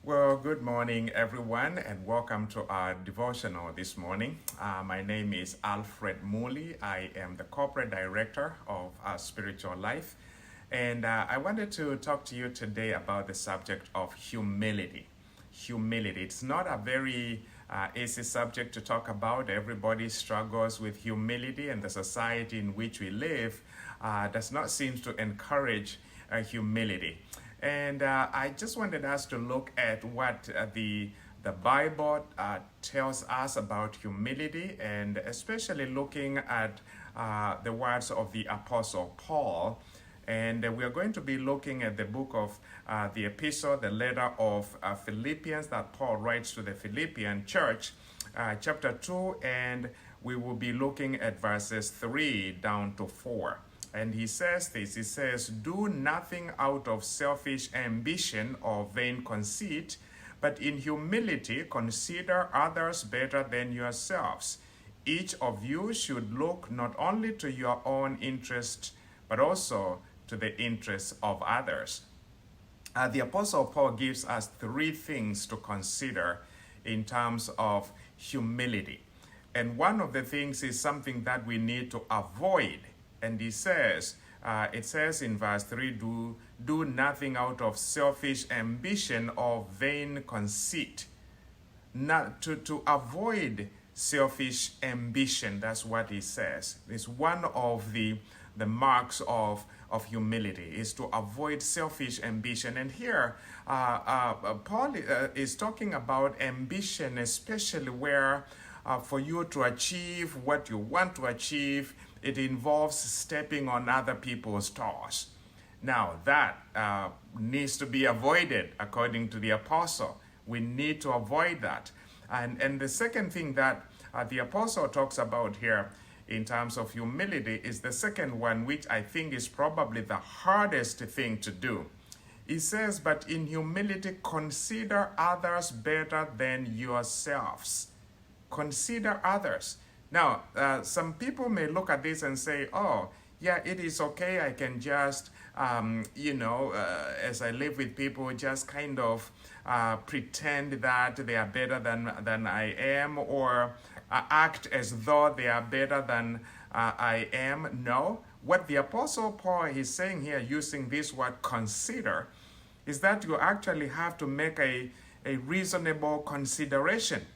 Well, good morning, everyone, and welcome to our devotional this morning. My name is Alfred Mooley. I am the corporate director of our spiritual life, and I wanted to talk to you today about the subject of humility. Humility. It's not a very easy subject to talk about. Everybody struggles with humility, and the society in which we live does not seem to encourage humility. And I just wanted us to look at what the Bible tells us about humility, and especially looking at the words of the Apostle Paul. And we are going to be looking at the book of the epistle, the letter of Philippians that Paul writes to the Philippian church, chapter 2, and we will be looking at verses 3 down to 4. And he says this, he says, "Do nothing out of selfish ambition or vain conceit, but in humility consider others better than yourselves. Each of you should look not only to your own interest, but also to the interests of others." The Apostle Paul gives us three things to consider in terms of humility. And one of the things is something that we need to avoid. And he says, it says in verse 3, do nothing out of selfish ambition or vain conceit. Not to avoid selfish ambition, that's what he says. It's one of the marks of humility, is to avoid selfish ambition. And here, Paul is talking about ambition, especially where for you to achieve what you want to achieve, it involves stepping on other people's toes. Now, that needs to be avoided, according to the apostle. We need to avoid that. And the second thing that the apostle talks about here in terms of humility is the second one, which I think is probably the hardest thing to do. He says, "But in humility, consider others better than yourselves." Consider others. Now, some people may look at this and say, "Oh, yeah, it is okay. I can just, as I live with people, just kind of pretend that they are better than I am, or act as though they are better than I am." No. What the Apostle Paul is saying here, using this word "consider," is that you actually have to make a reasonable consideration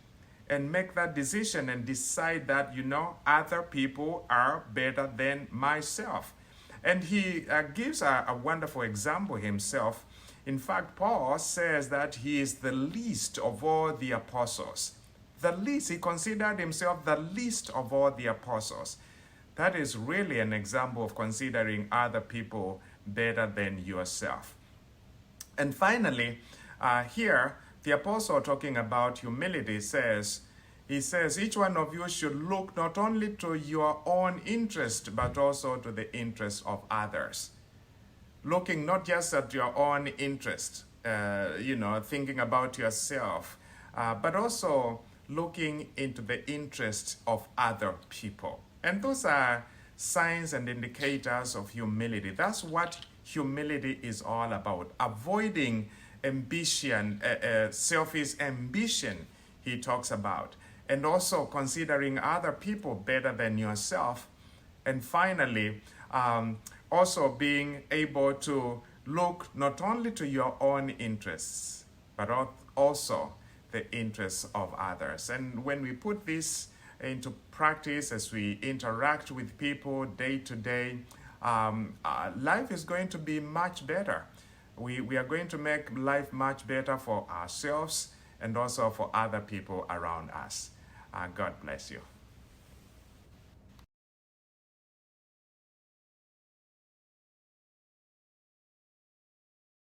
and make that decision and decide that, other people are better than myself. And he gives a wonderful example himself. In fact, Paul says that he is the least of all the apostles. The least, he considered himself the least of all the apostles. That is really an example of considering other people better than yourself. And finally, here, the apostle, talking about humility, says, each one of you should look not only to your own interest, but also to the interest of others. Looking not just at your own interest, thinking about yourself, but also looking into the interest of other people. And those are signs and indicators of humility. That's what humility is all about. Avoiding ambition, selfish ambition, he talks about. And also considering other people better than yourself. And finally, also being able to look not only to your own interests, but also the interests of others. And when we put this into practice as we interact with people day to day, life is going to be much better. We are going to make life much better for ourselves and also for other people around us. God bless you.